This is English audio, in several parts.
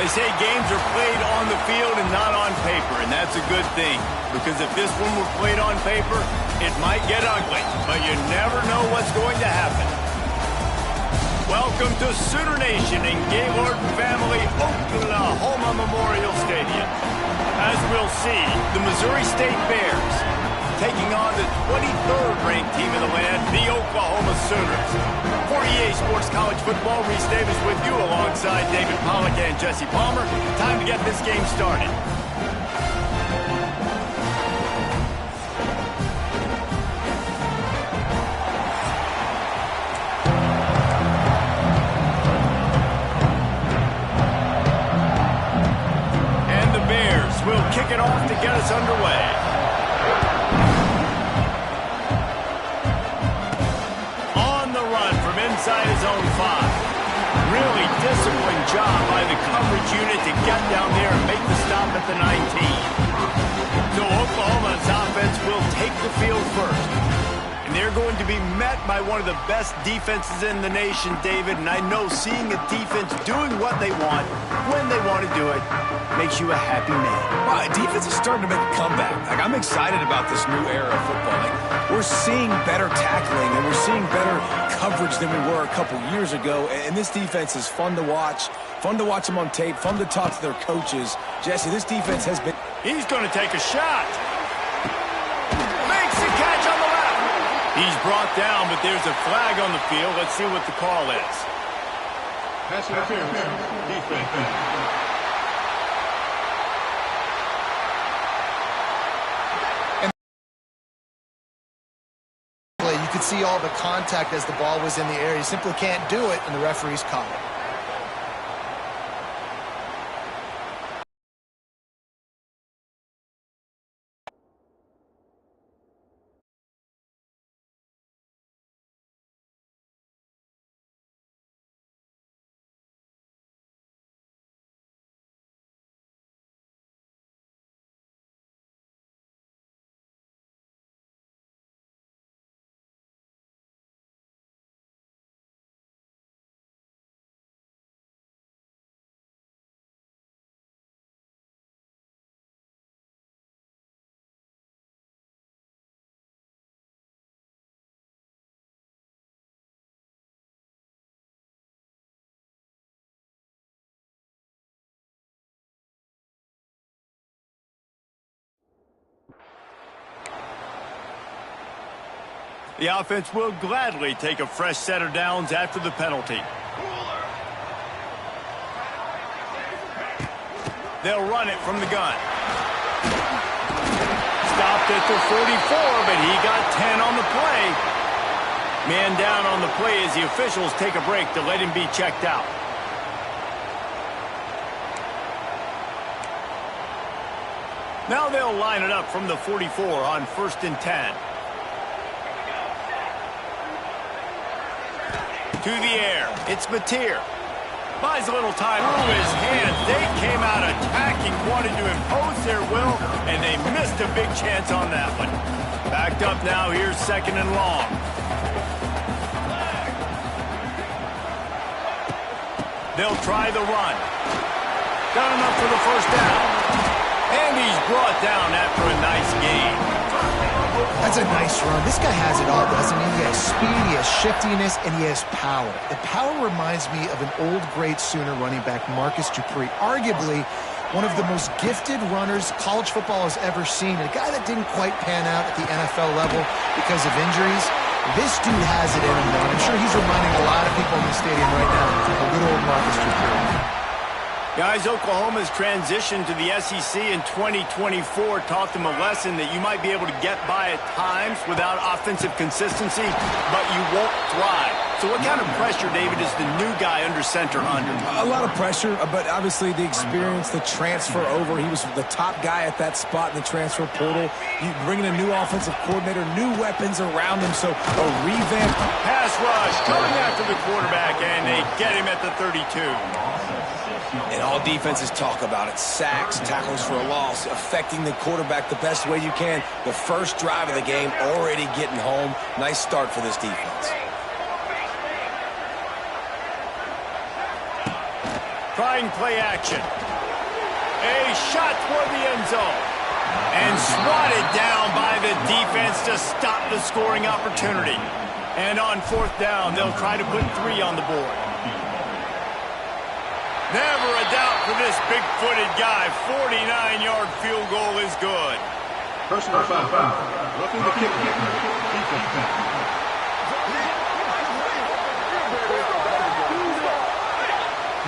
They say games are played on the field and not on paper, and that's a good thing. Because if this one were played on paper, it might get ugly, but you never know what's going to happen. Welcome to Sooner Nation in Gaylord Family Oklahoma Memorial Stadium. As we'll see, the Missouri State Bears taking on the 23rd ranked team in the land, the Oklahoma Sooners. For EA Sports College Football, Reese Davis with you alongside David Pollack and Jesse Palmer. Time to get this game started. And the Bears will kick it off to get us underway. Inside his own 5. Really disciplined job by the coverage unit to get down there and make the stop at the 19. So Oklahoma's offense will take the field first. And they're going to be met by one of the best defenses in the nation, David. And I know seeing a defense doing what they want, when they want to do it, makes you a happy man. Well, defense is starting to make a comeback. I'm excited about this new era of football. We're seeing better tackling, and we're seeing better coverage than we were a couple years ago. And this defense is fun to watch them on tape, fun to talk to their coaches. Jesse, this defense has been... He's going to take a shot. Makes the catch on the left. He's brought down, but there's a flag on the field. Let's see what the call is. Pass interference. Defense. You could see all the contact as the ball was in the air. You simply can't do it, and the referees caught it. The offense will gladly take a fresh set of downs after the penalty. They'll run it from the gun. Stopped at the 44, but he got 10 on the play. Man down on the play as the officials take a break to let him be checked out. Now they'll line it up from the 44 on 1st and 10. To the air, it's Mateer. Buys a little time through his hands. They came out attacking, wanted to impose their will, and they missed a big chance on that one. Backed up now, here's 2nd and long. They'll try the run. Got enough for the 1st down. And he's brought down after a nice gain. That's a nice run. This guy has it all, doesn't he? He has speed, he has shiftiness, and he has power. The power reminds me of an old, great Sooner running back, Marcus Dupree. Arguably one of the most gifted runners college football has ever seen. A guy that didn't quite pan out at the NFL level because of injuries. This dude has it in him, though. I'm sure he's reminding a lot of people in the stadium right now of good old Marcus Dupree. Guys, Oklahoma's transition to the SEC in 2024 taught them a lesson that you might be able to get by at times without offensive consistency, but you won't thrive. So what kind of pressure, David, is the new guy under center under? A lot of pressure, but obviously the experience, the transfer over. He was the top guy at that spot in the transfer portal. You bring in a new offensive coordinator, new weapons around him, so a revamp. Pass rush coming after the quarterback, and they get him at the 32. And all defenses talk about it. Sacks, tackles for a loss, affecting the quarterback the best way you can. The first drive of the game, already getting home. Nice start for this defense. trying play action. A shot toward the end zone. And swatted down by the defense to stop the scoring opportunity. And on fourth down, they'll try to put 3 on the board. Never a doubt for this big-footed guy. 49-yard field goal is good. Personal foul. Looking to kick. Defense.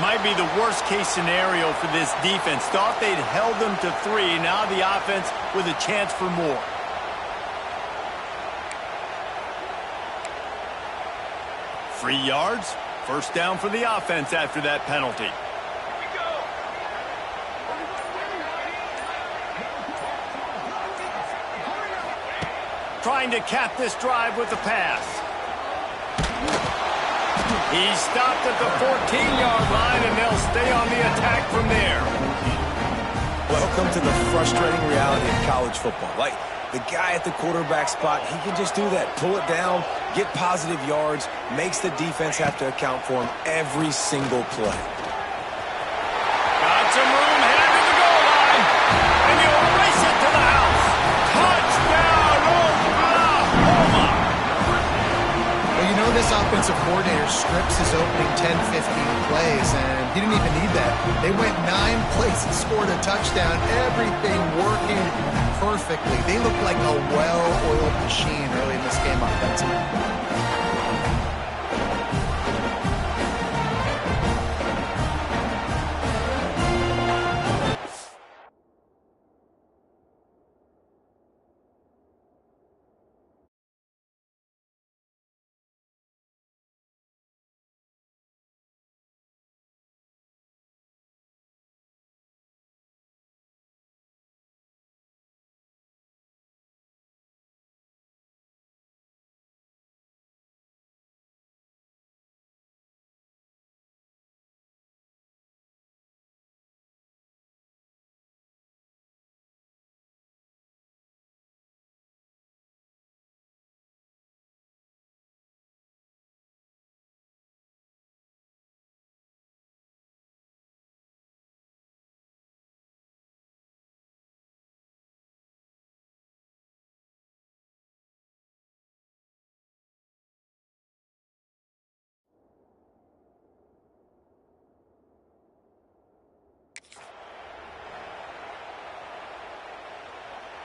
Might be the worst-case scenario for this defense. Thought they'd held them to 3. Now the offense with a chance for more. Free yards. First down for the offense after that penalty. Trying to cap this drive with a pass. He's stopped at the 14-yard line, and they'll stay on the attack from there. Welcome to the frustrating reality of college football. Like, the guy at the quarterback spot, he can just do that. Pull it down, get positive yards, makes the defense have to account for him every single play. Got some room headed to the goal line, and he'll race it to the house. Touchdown, Oklahoma! Well, you know this offensive coordinator strips his opening 10, 15 plays, and he didn't even need that. They went 9 plays and scored a touchdown. Everything working perfectly. They look like a well-oiled machine early in this game offensively.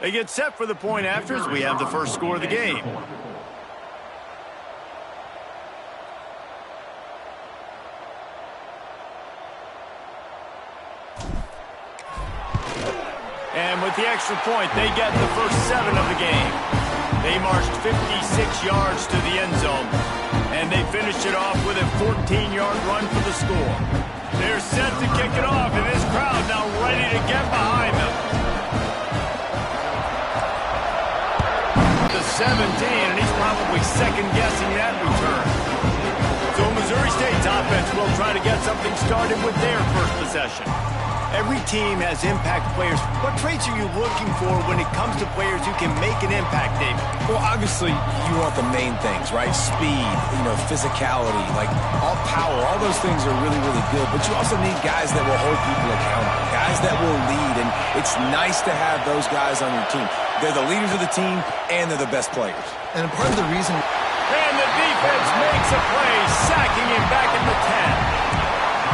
They get set for the point afters. We have the first score of the game. And with the extra point, they get the first 7 of the game. They marched 56 yards to the end zone, and they finished it off with a 14-yard run for the score. They're set to kick it off, and this crowd now ready to get behind them. The 17, and he's probably second-guessing that return. So Missouri State's offense will try to get something started with their first possession. Every team has impact players. What traits are you looking for when it comes to players who can make an impact, David? Well, obviously, you want the main things, right? Speed, physicality, like all power, all those things are really, really good. But you also need guys that will hold people accountable, guys that will lead, and it's nice to have those guys on your team. They're the leaders of the team, and they're the best players. And part of the reason... And the defense makes a play, sacking him back at the 10.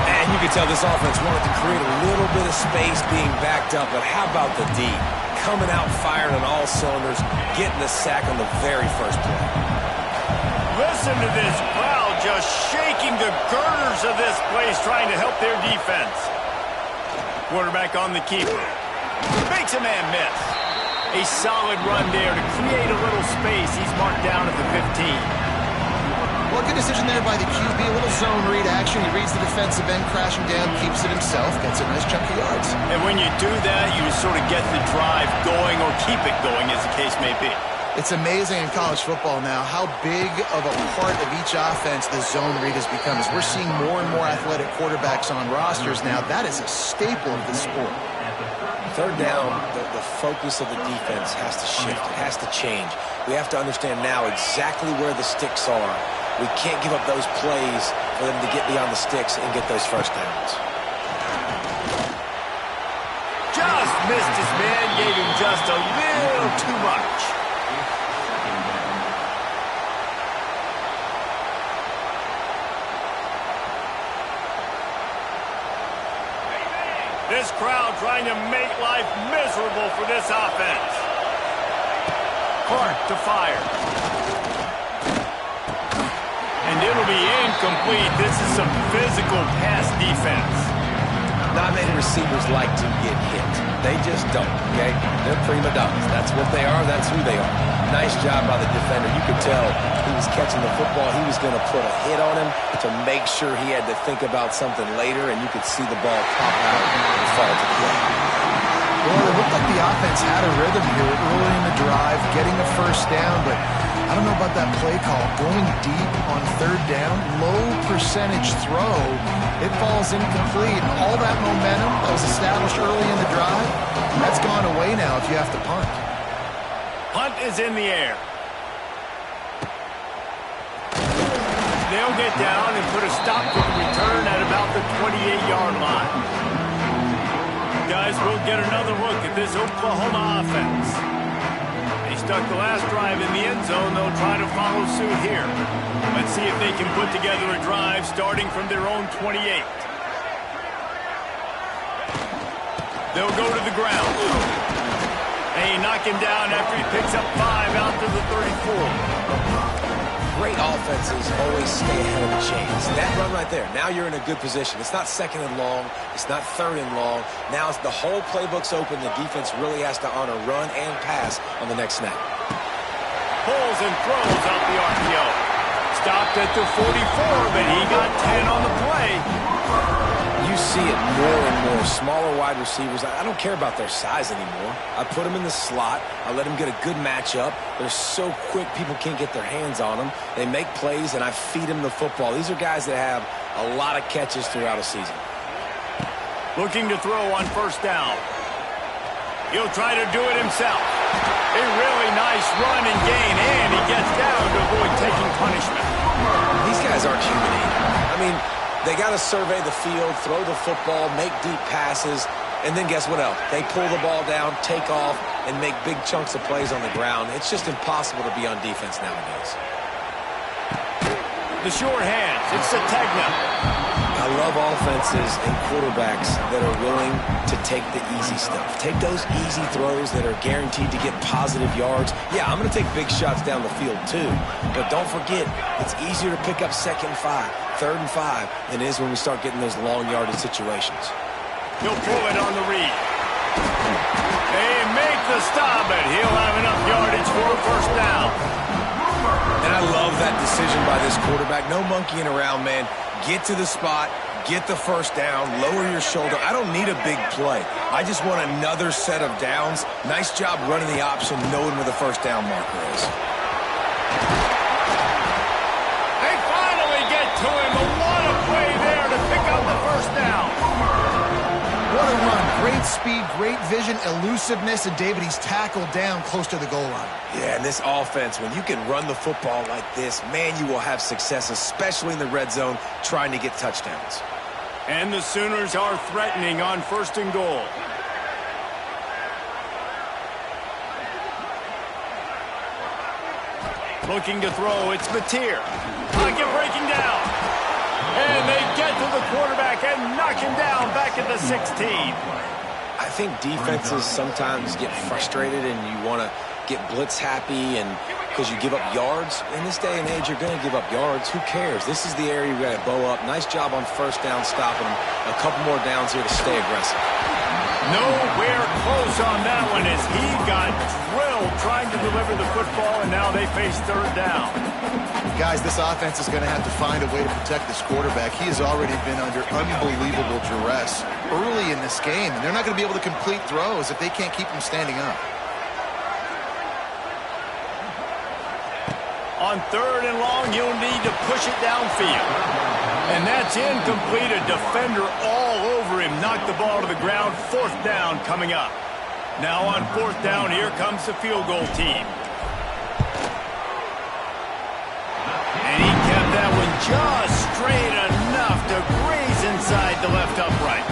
And you can tell this offense wanted to create a little bit of space being backed up, but how about the D? Coming out firing on all cylinders, getting the sack on the very first play. Listen to this crowd just shaking the girders of this place, trying to help their defense. Quarterback on the keeper. Makes a man miss. A solid run there to create a little space. He's marked down at the 15. Well, good decision there by the QB. A little zone read action. He reads the defensive end, crashing down, keeps it himself, gets a nice chunk of yards. And when you do that, you sort of get the drive going or keep it going, as the case may be. It's amazing in college football now how big of a part of each offense the zone read has become. As we're seeing more and more athletic quarterbacks on rosters now, that is a staple of the sport. Third down, the focus of the defense has to shift. It has to change. We have to understand now exactly where the sticks are. We can't give up those plays for them to get beyond the sticks and get those first downs. just missed his man, gave him just a little too much. This crowd trying to make life miserable for this offense. Clark to fire. And it'll be incomplete. This is some physical pass defense. Not many receivers like to get hit. They just don't, okay? They're prima donnas. That's what they are. That's who they are. Nice job by the defender. You could tell he was catching the football. He was going to put a hit on him to make sure he had to think about something later, and you could see the ball pop out and fall to the ground. Well, it looked like the offense had a rhythm here early in the drive, getting a first down, but I don't know about that play call. Going deep on third down, low percentage throw, it falls incomplete. All that momentum that was established early in the drive, that's gone away now if you have to punt. Punt is in the air. They'll get down and put a stop to the return at about the 28-yard line. Guys, we'll get another look at this Oklahoma offense. They stuck the last drive in the end zone. They'll try to follow suit here. Let's see if they can put together a drive starting from their own 28. They'll go to the ground. They knock him down after he picks up 5 out to the 34. Great offenses always stay ahead of the chains. That run right there, now you're in a good position. It's not second and long. It's not third and long. Now the whole playbook's open. The defense really has to honor run and pass on the next snap. Pulls and throws out the RPO. Stopped at the 44, but he got 10 on the play. You see it more and more. Smaller wide receivers, I don't care about their size anymore. I put them in the slot. I let them get a good matchup. They're so quick, people can't get their hands on them. They make plays, and I feed them the football. These are guys that have a lot of catches throughout a season. Looking to throw on first down. He'll try to do it himself. A really nice run and gain, and he gets down to avoid taking punishment. These guys aren't human either. I mean, they got to survey the field, throw the football, make deep passes, and then guess what else? They pull the ball down, take off, and make big chunks of plays on the ground. It's just impossible to be on defense nowadays. The short hands. It's Sategna. I love offenses and quarterbacks that are willing to take the easy stuff. Take those easy throws that are guaranteed to get positive yards. Yeah, I'm going to take big shots down the field too. But don't forget, it's easier to pick up second and 5, third and 5 than it is when we start getting those long yardage situations. He'll pull it on the read. They make the stop, but he'll have enough yardage for a first down. And I love that decision by this quarterback. No monkeying around, man. Get to the spot, get the first down, lower your shoulder. I don't need a big play. I just want another set of downs. Nice job running the option, knowing where the first down marker is. They finally get to him. What a play there to pick up the first down. What a run. Great speed, great vision, elusiveness, and David, he's tackled down close to the goal line. Yeah, and this offense, when you can run the football like this, man, you will have success, especially in the red zone, trying to get touchdowns. And the Sooners are threatening on first and goal. Looking to throw, it's Mateer. Pocket breaking down. And they get to the quarterback and knock him down back at the 16. I think defenses sometimes get frustrated and you want to get blitz happy and because you give up yards. In this day and age, you're going to give up yards. Who cares? This is the area you got to bow up. Nice job on first down stopping him. A couple more downs here to stay aggressive. Nowhere close on that one as he got drilled trying to deliver the football, and now they face third down. Guys, this offense is going to have to find a way to protect this quarterback. He has already been under unbelievable duress early in this game, and they're not going to be able to complete throws if they can't keep him standing up. On third and long, you'll need to push it downfield. And that's incomplete. A defender all over him. Knocked the ball to the ground. Fourth down coming up. Now on fourth down, here comes the field goal team. And he kept that one just straight enough to graze inside the left upright.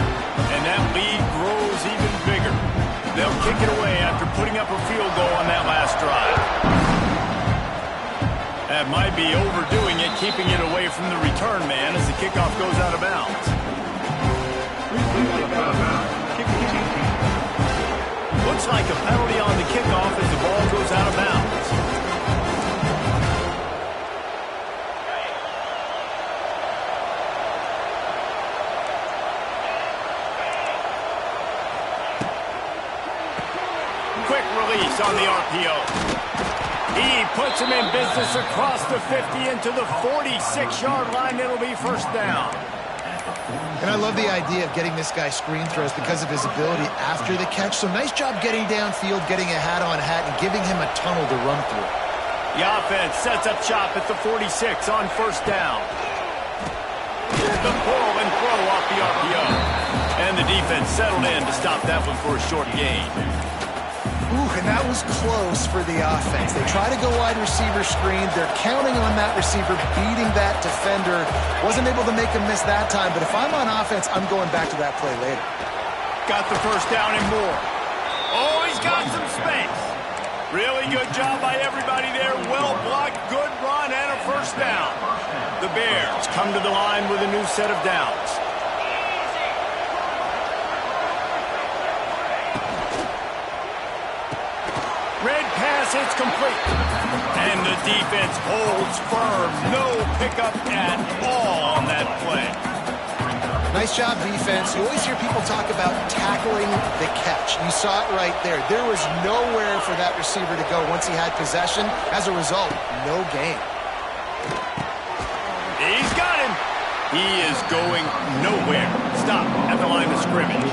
And that lead grows even bigger. they'll kick it away after putting up a field goal on that last drive. That might be overdoing it, keeping it away from the return man as the kickoff goes out of bounds. Looks like a penalty on the kickoff as the ball goes out of bounds. Quick release on the RPO. He puts him in business across the 50 into the 46-yard line. It'll be first down. And I love the idea of getting this guy screen throws because of his ability after the catch. So nice job getting downfield, getting a hat-on-hat, and giving him a tunnel to run through. The offense sets up shop at the 46 on first down. The pull and throw off the RPO. And the defense settled in to stop that one for a short gain. Ooh, and that was close for the offense. They try to go wide receiver screen. They're counting on that receiver beating that defender. Wasn't able to make him miss that time, but if I'm on offense, I'm going back to that play later. Got the first down and more. Oh, he's got some space. Really good job by everybody there. Well blocked, good run, and a first down. The Bears come to the line with a new set of downs. Red pass, it's complete. And the defense holds firm. No pickup at all on that play. Nice job, defense. You always hear people talk about tackling the catch. You saw it right there. There was nowhere for that receiver to go once he had possession. As a result, no gain. He's got him. He is going nowhere. Stop at the line of scrimmage.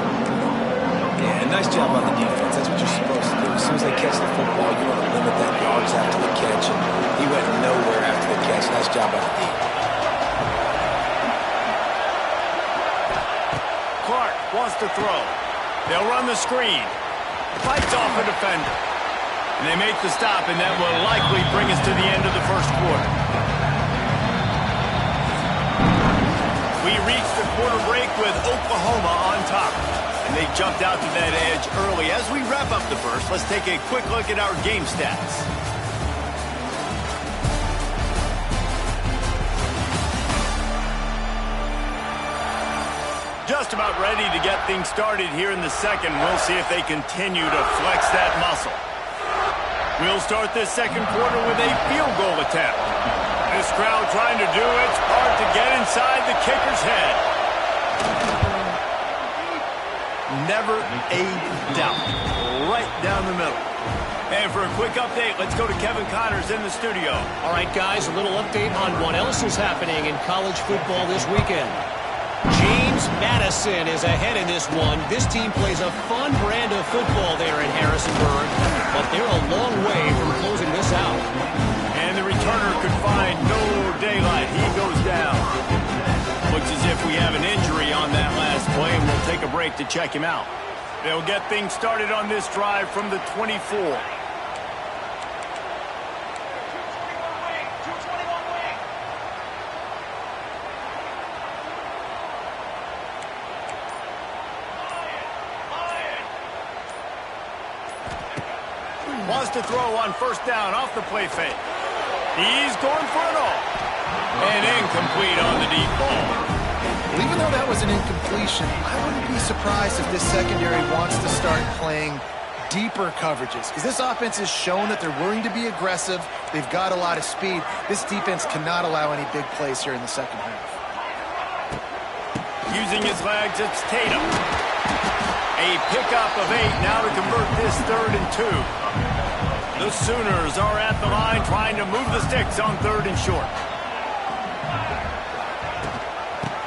Yeah, nice job on the defense. That's what you're supposed to do. As soon as they catch the football, you want to limit that yards after the catch. And he went nowhere after the catch. Nice job on the defense. Clark wants to throw. They'll run the screen. Fights off a defender. And they make the stop, and that will likely bring us to the end of the first quarter. We reach the quarter break with Oklahoma on top. And they jumped out to that edge early. As we wrap up the first, let's take a quick look at our game stats. Just about ready to get things started here in the second. We'll see if they continue to flex that muscle. We'll start this second quarter with a field goal attempt. This crowd trying to do its part to get inside the kicker's head. Never a doubt. Right down the middle. And for a quick update, let's go to Kevin Connors in the studio. All right, guys, a little update on what else is happening in college football this weekend. James Madison is ahead in this one. This team plays a fun brand of football there in Harrisonburg, but they're a long way from closing this out. And the returner could find no daylight. He goes down. Looks as if we have an injury on that last play, and we'll take a break to check him out. They'll get things started on this drive from the 24. Wants to throw on first down off the play fake. He's going for it all. And incomplete on the deep ball. Well, even though that was an incompletion, I wouldn't be surprised if this secondary wants to start playing deeper coverages. Because this offense has shown that they're willing to be aggressive. They've got a lot of speed. This defense cannot allow any big plays here in the second half. Using his legs, it's Tatum. A pickup of 8 now to convert this 3rd and 2. The Sooners are at the line trying to move the sticks on 3rd and short.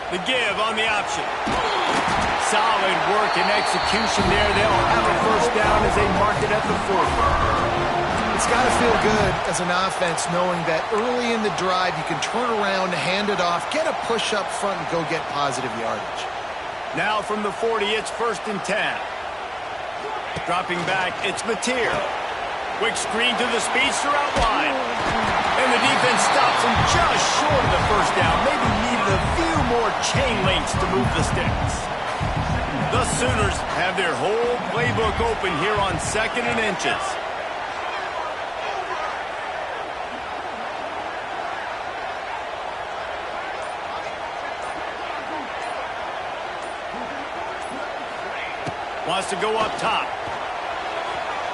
The give on the option. Solid work and execution there. They'll have a first down as they mark it at the 40. It's got to feel good as an offense knowing that early in the drive you can turn around, hand it off, get a push up front, and go get positive yardage. Now from the 40, it's 1st and 10. Dropping back, it's Mateer. Quick screen to the speedster out wide. And the defense stops him just short of the first down. Maybe needed a few more chain links to move the sticks. The Sooners have their whole playbook open here on 2nd and inches. Wants to go up top.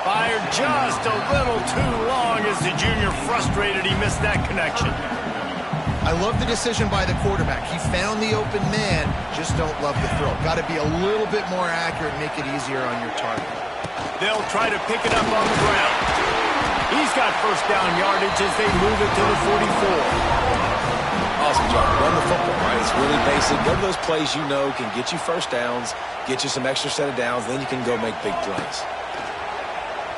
Fired just a little too long as the junior frustrated he missed that connection. I love the decision by the quarterback. He found the open man, just don't love the throw. Got to be a little bit more accurate and make it easier on your target. They'll try to pick it up on the ground. He's got first down yardage as they move it to the 44. Awesome job. Run the football, right? It's really basic. Go to those plays you know can get you first downs, get you some extra set of downs, then you can go make big plays.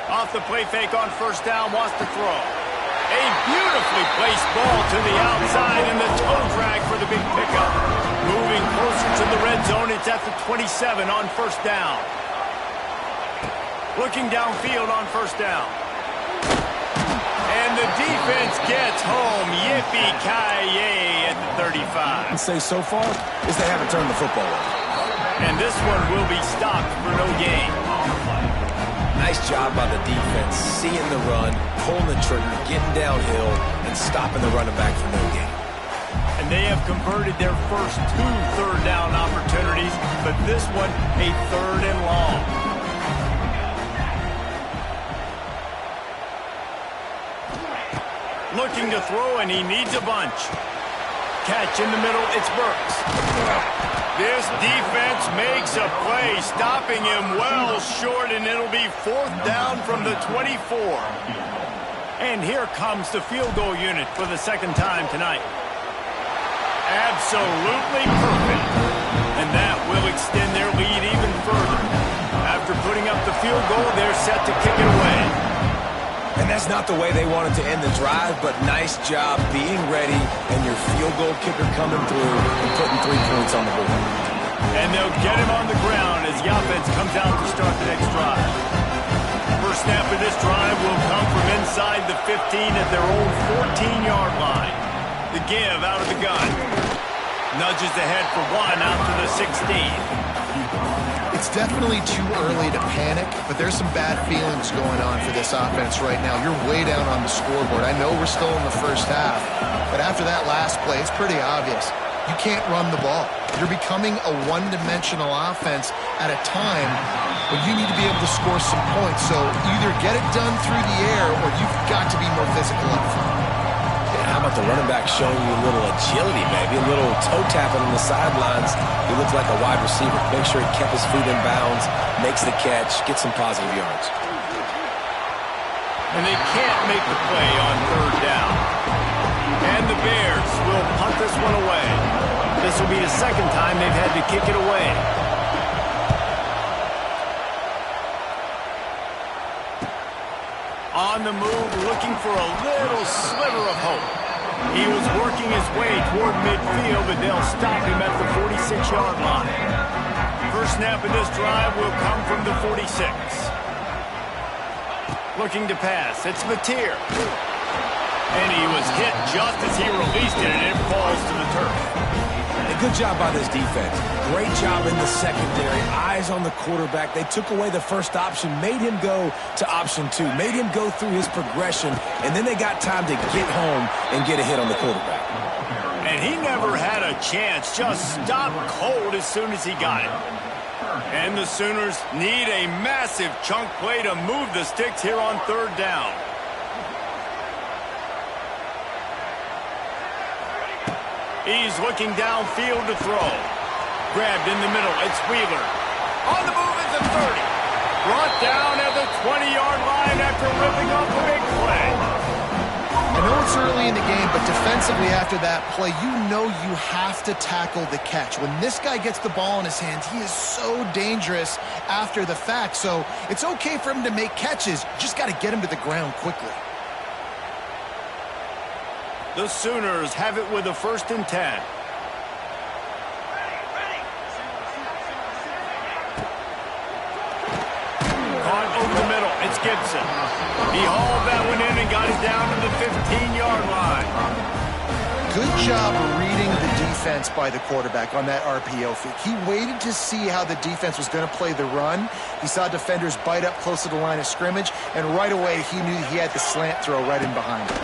Off the play fake on first down, wants to throw. A beautifully placed ball to the outside and the toe drag for the big pickup. Moving closer to the red zone, it's at the 27 on first down. Looking downfield on first down. And the defense gets home. Yippee-ki-yay at the 35. I'd say so far is they haven't turned the football over. And this one will be stopped for no gain. Nice job by the defense, seeing the run, pulling the trigger, getting downhill, and stopping the running back for no gain. And they have converted their first 2 third down opportunities, but this one a 3rd and long. Looking to throw, and he needs a bunch. Catch in the middle, it's Burks. This defense makes a play, stopping him well short, and it'll be 4th down from the 24. And here comes the field goal unit for the 2nd time tonight. Absolutely perfect. And that will extend their lead even further. After putting up the field goal, they're set to kick it away. And that's not the way they wanted to end the drive, but nice job being ready and your field goal kicker coming through and putting 3 points on the board. And they'll get him on the ground as the offense comes out to start the next drive. First snap of this drive will come from inside the 15 at their own 14-yard line. The give out of the gun. Nudges ahead for 1 out to the 16. It's definitely too early to panic, but there's some bad feelings going on for this offense right now. You're way down on the scoreboard. I know we're still in the first half, but after that last play, it's pretty obvious. You can't run the ball. You're becoming a one-dimensional offense at a time when you need to be able to score some points. So either get it done through the air or you've got to be more physical up front. How about the running back showing you a little agility, maybe a little toe tapping on the sidelines? He looked like a wide receiver. Make sure he kept his feet in bounds, makes the catch, gets some positive yards. And they can't make the play on 3rd down. And the Bears will punt this one away. This will be the 2nd time they've had to kick it away. On the move, looking for a little sliver of hope. He was working his way toward midfield, but they'll stop him at the 46-yard line. First snap of this drive will come from the 46. Looking to pass, it's Mateer. And he was hit just as he released it, and it falls to the turf. And good job by this defense. Great job in the secondary. Eyes on the quarterback. They took away the first option, made him go to option 2, made him go through his progression, and then they got time to get home and get a hit on the quarterback. And he never had a chance, just stopped cold as soon as he got it. And the Sooners need a massive chunk play to move the sticks here on 3rd down. He's looking downfield to throw. Grabbed in the middle, it's Wheeler. On the move at the 30. Brought down at the 20-yard line after ripping off a big play. I know it's early in the game, but defensively after that play, you know you have to tackle the catch. When this guy gets the ball in his hands, he is so dangerous after the fact. So it's okay for him to make catches. You just got to get him to the ground quickly. The Sooners have it with a 1st and 10. Caught over the middle. It's Gibson. He hauled that one in and got it down to the 15-yard line. Good job reading the defense by the quarterback on that RPO feed. He waited to see how the defense was going to play the run. He saw defenders bite up close to the line of scrimmage, and right away he knew he had the slant throw right in behind him.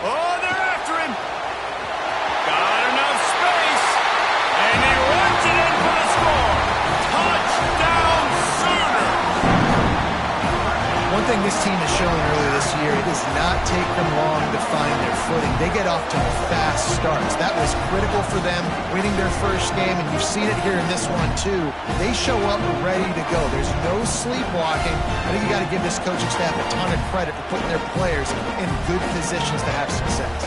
Oh, they're after him. Got enough space, and he runs it in for the score. Touchdown, Sooners! One thing this team has shown earlier this year, it does not take them long to find their footing. They get off to fast starts. That was critical for them, winning their first game, and you've seen it here in this one too. They show up ready to go. There's no sleepwalking. I think you got to give this coaching staff a ton of credit for putting their players in good positions to have success.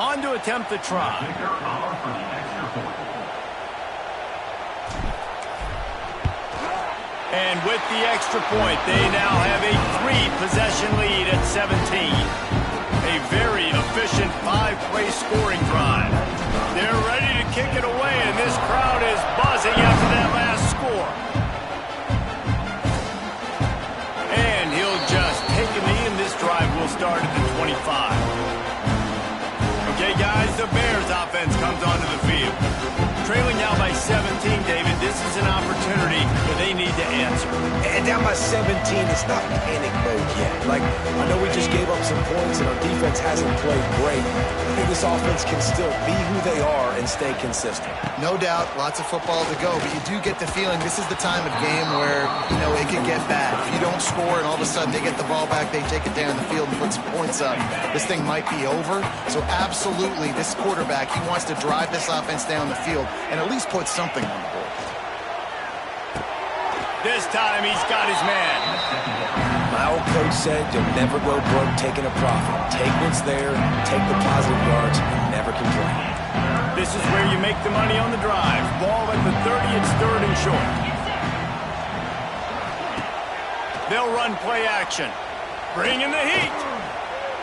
On to attempt the try. And with the extra point, they now have a 3-possession lead at 17. A very efficient 5-play scoring drive. They're ready to kick it away, and this crowd is buzzing after that last score. And he'll just take a knee, and this drive will start at the 25. Okay, guys, the Bears offense comes onto the field. Trailing now by 17, David, this is an opportunity that they need to answer. And down by 17, it's not panic mode yet. Like, I know we just gave up some points and our defense hasn't played great. I think this offense can still be who they are and stay consistent. No doubt, lots of football to go, but you do get the feeling this is the time of game where, you know, it can get bad. If you don't score and all of a sudden they get the ball back, they take it down the field and put some points up, this thing might be over. So absolutely, this quarterback, he wants to drive this offense down the field and at least put something on the board. This time he's got his man. My old coach said you'll never go broke taking a profit. Take what's there, take the positive yards, and never complain. This is where you make the money on the drive. Ball at the 30, it's 3rd and short. They'll run play action. Bring in the heat.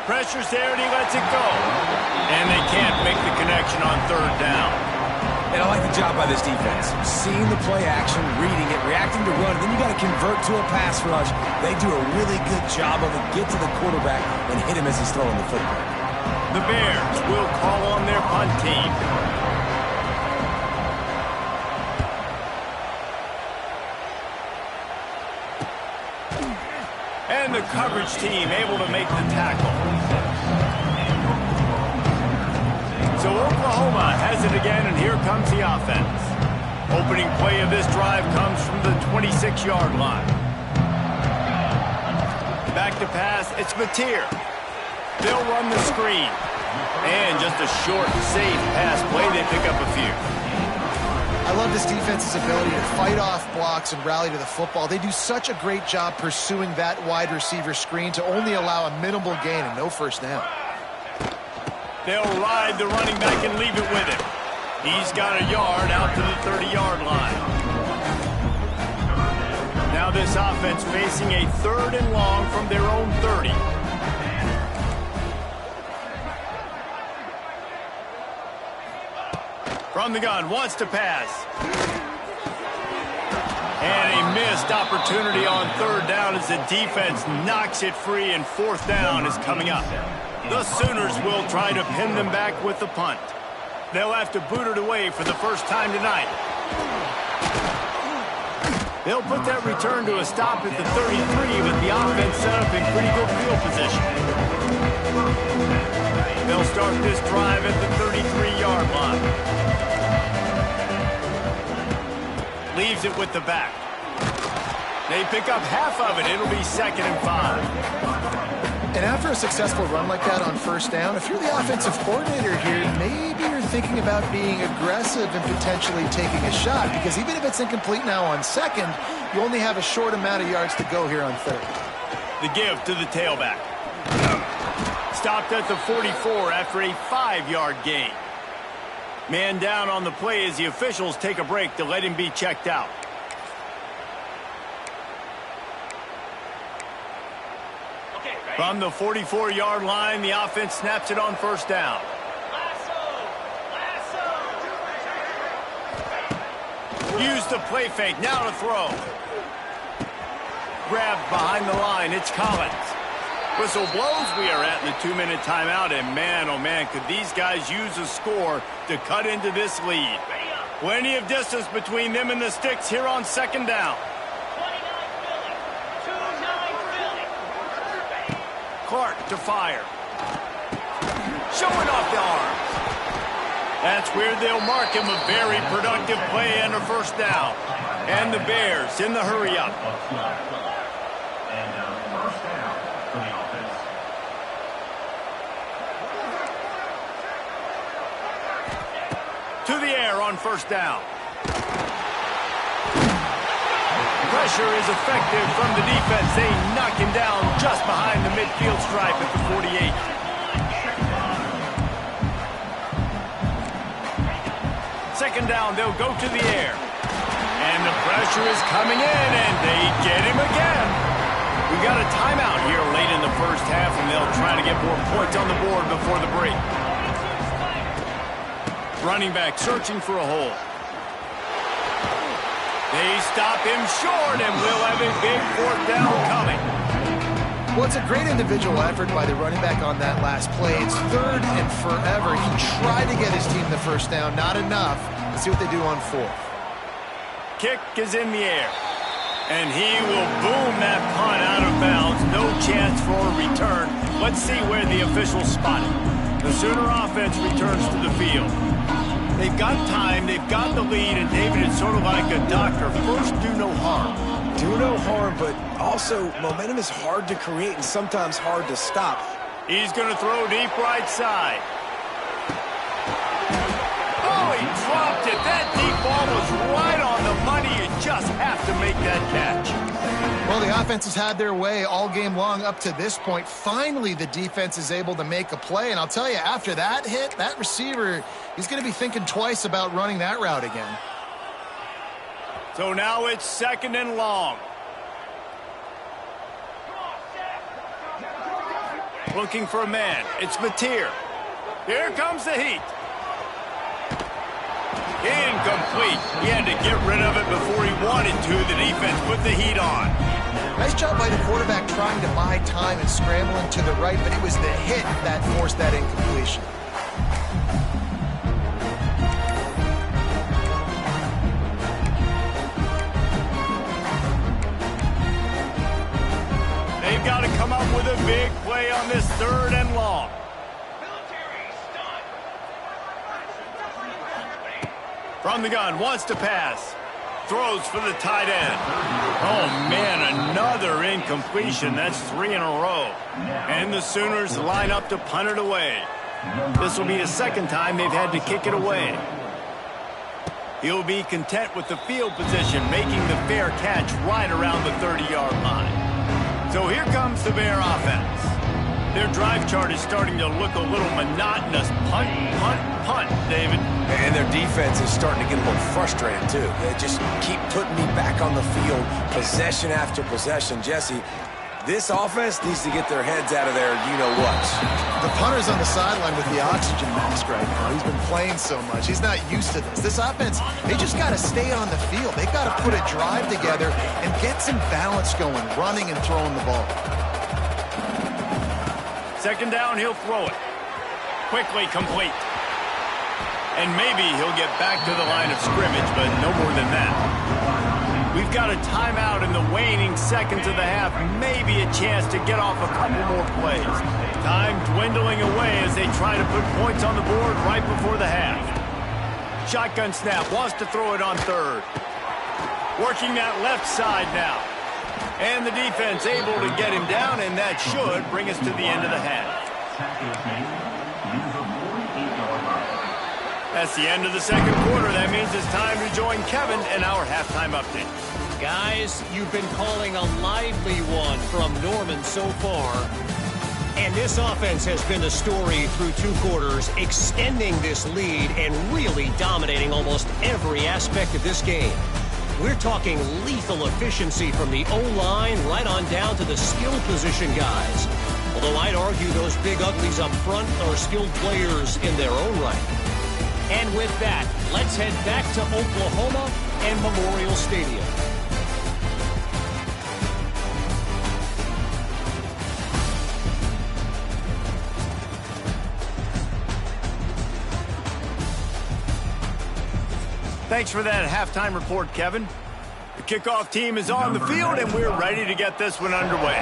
Pressure's there and he lets it go. And they can't make the connection on 3rd down. And I like the job by this defense. Seeing the play action, reading it, reacting to run, and then you got to convert to a pass rush. They do a really good job of it. Get to the quarterback and hit him as he's throwing the football. The Bears will call on their punt team. And the coverage team able to make the tackle. So Oklahoma has it again, and here comes the offense. Opening play of this drive comes from the 26-yard line. Back to pass, it's Mateer. They'll run the screen. And just a short, safe pass play, they pick up a few. I love this defense's ability to fight off blocks and rally to the football. They do such a great job pursuing that wide receiver screen to only allow a minimal gain and no first down. They'll ride the running back and leave it with him. He's got a yard out to the 30-yard line. Now this offense facing a 3rd and long from their own 30. From the gun, wants to pass. And a missed opportunity on 3rd down as the defense knocks it free, and 4th down is coming up. The Sooners will try to pin them back with the punt. They'll have to boot it away for the first time tonight. They'll put that return to a stop at the 33, but the offense set up in pretty good field position. They'll start this drive at the 33-yard line. Leaves it with the back. They pick up half of it. It'll be 2nd and 5. And after a successful run like that on 1st down, if you're the offensive coordinator here, maybe you're thinking about being aggressive and potentially taking a shot, because even if it's incomplete now on 2nd, you only have a short amount of yards to go here on 3rd. The give to the tailback. Stopped at the 44 after a 5-yard gain. Man down on the play as the officials take a break to let him be checked out. From the 44-yard line, the offense snaps it on 1st down. Use the play fake, now to throw. grabbed behind the line. It's Collins. Whistle blows. We are at the 2-minute timeout, and man, oh man, could these guys use a score to cut into this lead. Plenty of distance between them and the sticks here on second down. Clark to fire. Showing off the arms. That's where they'll mark him. A very productive play and a first down. And the Bears in the hurry-up. First down for the offense. To the air on first down. Pressure is effective from the defense. They knock him down just behind the midfield stripe at the 48. Second down, they'll go to the air. And the pressure is coming in, and they get him again. We got a timeout here late in the first half, and they'll try to get more points on the board before the break. Running back searching for a hole. They stop him short, and we'll have a big fourth down coming. Well, it's a great individual effort by the running back on that last play. It's third and forever. He tried to get his team the first down. Not enough. Let's see what they do on fourth. Kick is in the air. And he will boom that punt out of bounds. No chance for a return. Let's see where the officials spot it. The Sooner offense returns to the field. They've got time, they've got the lead, and David, it's sort of like a doctor. First, do no harm. Do no harm, but also momentum is hard to create and sometimes hard to stop. He's going to throw deep right side. Oh, he dropped it. That deep ball was right on the money. You just have to make that catch. Well, the offense has had their way all game long up to this point. Finally, the defense is able to make a play. And I'll tell you, after that hit, that receiver, he's going to be thinking twice about running that route again. So now it's second and long. Looking for a man. It's Mateer. Here comes the heat. Incomplete. He had to get rid of it before he wanted to. The defense put the heat on. Nice job by the quarterback trying to buy time and scrambling to the right, but it was the hit that forced that incompletion. They've got to come up with a big play on this third and long. From the gun, wants to pass. Throws for the tight end. Oh, man, another incompletion. That's 3 in a row. And the Sooners line up to punt it away. This will be the second time they've had to kick it away. He'll be content with the field position, making the fair catch right around the 30-yard line. So here comes the Bear offense. Their drive chart is starting to look a little monotonous. Punt, punt, punt, David. And their defense is starting to get a little frustrated, too. They just keep putting me back on the field, possession after possession. Jesse, this offense needs to get their heads out of there, you-know-what. The punter's on the sideline with the oxygen mask right now. He's been playing so much. He's not used to this. This offense, they just got to stay on the field. They've got to put a drive together and get some balance going, running and throwing the ball. Second down, he'll throw it. Quickly complete. And maybe he'll get back to the line of scrimmage, but no more than that. We've got a timeout in the waning seconds of the half. Maybe a chance to get off a couple more plays. Time dwindling away as they try to put points on the board right before the half. Shotgun snap, wants to throw it on third. Working that left side now. And the defense able to get him down, and that should bring us to the end of the half. That's the end of the second quarter. That means it's time to join Kevin in our halftime update. Guys, you've been calling a lively one from Norman so far. And this offense has been the story through 2 quarters, extending this lead and really dominating almost every aspect of this game. We're talking lethal efficiency from the O-line right on down to the skill position guys. Although I'd argue those big uglies up front are skilled players in their own right. And with that, let's head back to Oklahoma and Memorial Stadium. Thanks for that halftime report, Kevin. The kickoff team is on the field, and we're ready to get this one underway.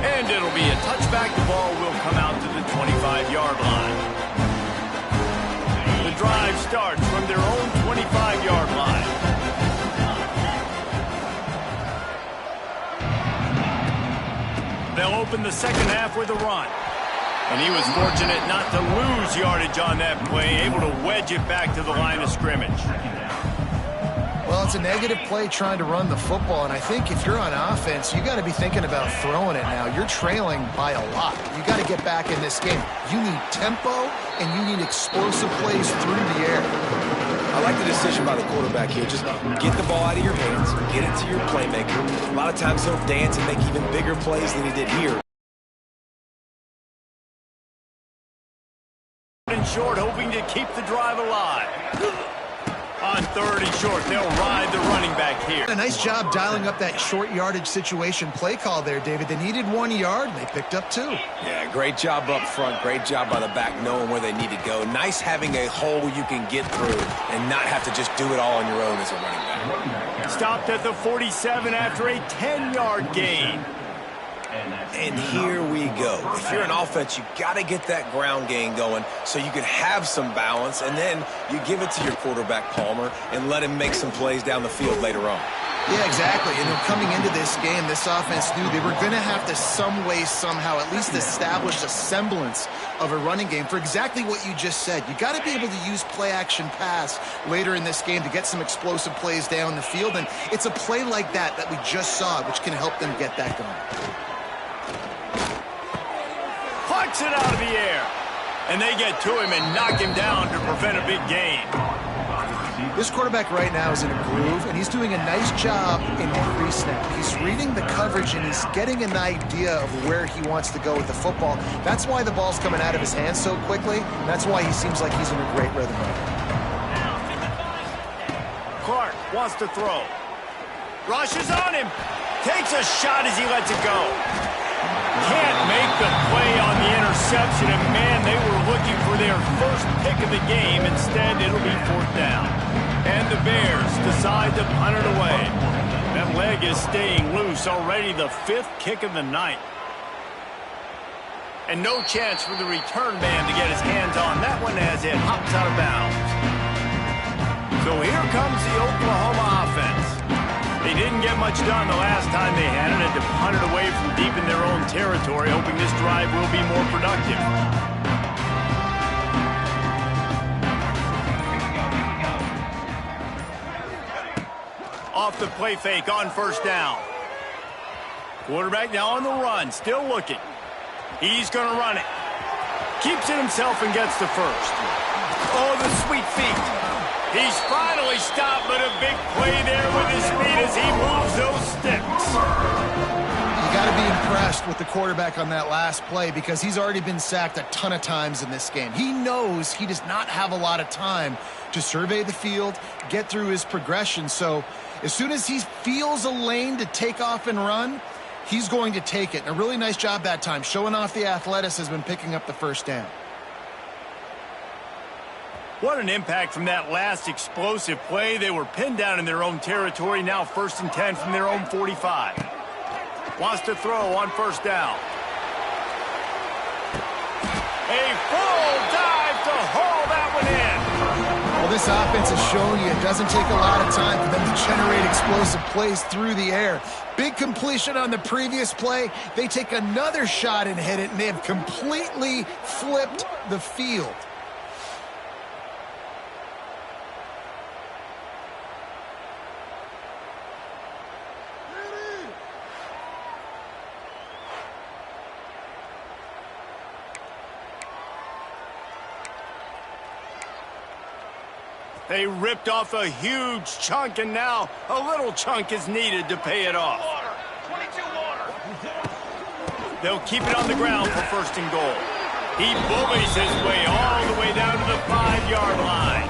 And it'll be a touchback. The ball will come out to the 25-yard line. The drive starts from their own 25-yard line. They'll open the second half with a run. And he was fortunate not to lose yardage on that play, able to wedge it back to the line of scrimmage. Well, it's a negative play trying to run the football, and I think if you're on offense, you got to be thinking about throwing it now. You're trailing by a lot. You got to get back in this game. You need tempo, and you need explosive plays through the air. I like the decision by the quarterback here. Just get the ball out of your hands, get it to your playmaker. A lot of times he'll dance and make even bigger plays than he did here. Short, hoping to keep the drive alive. On 3rd and short, they'll ride the running back here. A nice job dialing up that short yardage situation play call there, David. They needed 1 yard, and they picked up 2. Yeah, great job up front. Great job by the back knowing where they need to go. Nice having a hole you can get through and not have to just do it all on your own as a running back. Stopped at the 47 after a 10-yard gain. And here we go. If you're an offense, you got to get that ground game going so you can have some balance, and then you give it to your quarterback, Palmer, and let him make some plays down the field later on. Yeah, exactly. And then coming into this game, this offense knew they were going to have to some way, somehow, at least establish a semblance of a running game for exactly what you just said. You got to be able to use play-action pass later in this game to get some explosive plays down the field, and it's a play like that we just saw, which can help them get that going. Plucks it out of the air. And they get to him and knock him down to prevent a big gain. This quarterback right now is in a groove, and he's doing a nice job in the pre-snap. He's reading the coverage, and he's getting an idea of where he wants to go with the football. That's why the ball's coming out of his hands so quickly. That's why he seems like he's in a great rhythm right now. Clark wants to throw. Rushes on him. Takes a shot as he lets it go. Can't make the play on the interception, and man, they were looking for their first pick of the game. Instead, it'll be 4th down. And the Bears decide to punt it away. That leg is staying loose, already the 5th kick of the night. And no chance for the return man to get his hands on that one as it hops out of bounds. So here comes the Oklahoma offense. They didn't get much done the last time they had it, and to punt it away from deep in their own territory, hoping this drive will be more productive. Off the play fake on 1st down. Quarterback now on the run, still looking. He's going to run it. Keeps it himself and gets the first. Oh, the sweet feet. He's finally stopped, but a big play there with his feet as he moves those sticks. You got to be impressed with the quarterback on that last play because he's already been sacked a ton of times in this game. He knows he does not have a lot of time to survey the field, get through his progression. So as soon as he feels a lane to take off and run, he's going to take it. And a really nice job that time, showing off the athleticism and picking up the 1st down. What an impact from that last explosive play. They were pinned down in their own territory, now 1st and 10 from their own 45. Wants to throw on 1st down. A full dive to haul that one in. Well, this offense has shown you it doesn't take a lot of time for them to generate explosive plays through the air. Big completion on the previous play. They take another shot and hit it, and they have completely flipped the field. They ripped off a huge chunk, and now a little chunk is needed to pay it off. They'll keep it on the ground for 1st and goal. He bullies his way all the way down to the 5-yard line.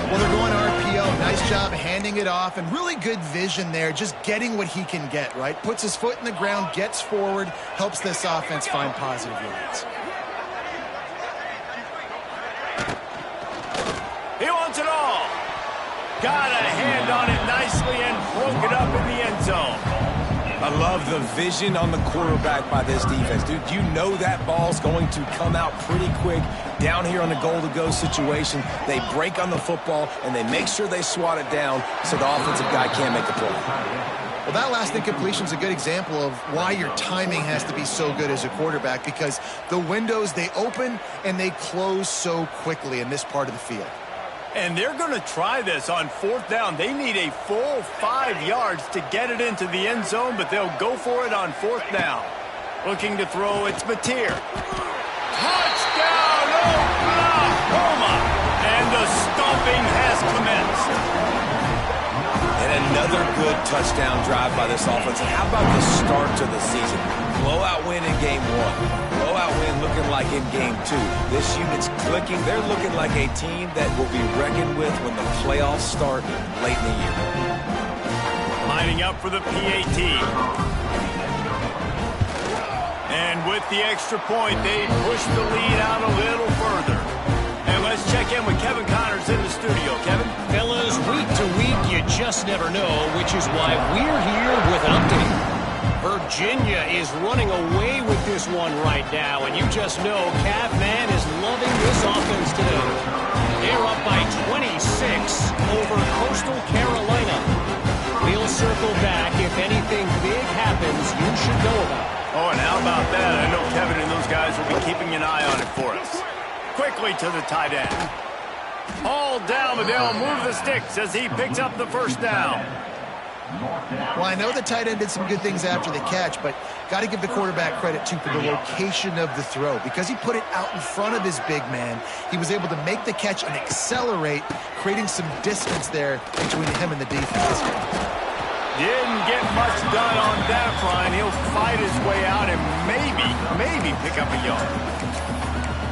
Well, they're going RPO. Nice job handing it off, and really good vision there, just getting what he can get, right? Puts his foot in the ground, gets forward, helps this offense find positive yards. got a hand on it nicely and broke it up in the end zone. I love the vision on the quarterback by this defense. Dude, you know that ball's going to come out pretty quick. Down here on the goal-to-go situation, they break on the football, and they make sure they swat it down so the offensive guy can't make the play. Well, that last incompletion is a good example of why your timing has to be so good as a quarterback, because the windows, they open and they close so quickly in this part of the field. And they're going to try this on 4th down. They need a full 5 yards to get it into the end zone, but they'll go for it on 4th down. Looking to throw, it's Mateer. Touchdown, Oklahoma! And the stomping has commenced. And another good touchdown drive by this offense. And how about the start to the season? Blowout win in game 1. Blowout win looking like in game 2. This unit's clicking. They're looking like a team that will be reckoned with when the playoffs start late in the year. Lining up for the PAT. And with the extra point, they push the lead out a little further. And let's check in with Kevin Connors in the studio. Kevin? Fellas, week to week, you just never know, which is why we're here with an update. Virginia is running away with this one right now, and you just know Cavman is loving this offense today. They're up by 26 over Coastal Carolina. We'll circle back if anything big happens you should know about. Oh, and how about that? I know Kevin and those guys will be keeping an eye on it for us. Quickly to the tight end. All down, but they'll move the sticks as he picks up the first down. Well, I know the tight end did some good things after the catch, but got to give the quarterback credit, too, for the location of the throw. Because he put it out in front of his big man, he was able to make the catch and accelerate, creating some distance there between him and the defense. Didn't get much done on that front. He'll fight his way out and maybe pick up a yard.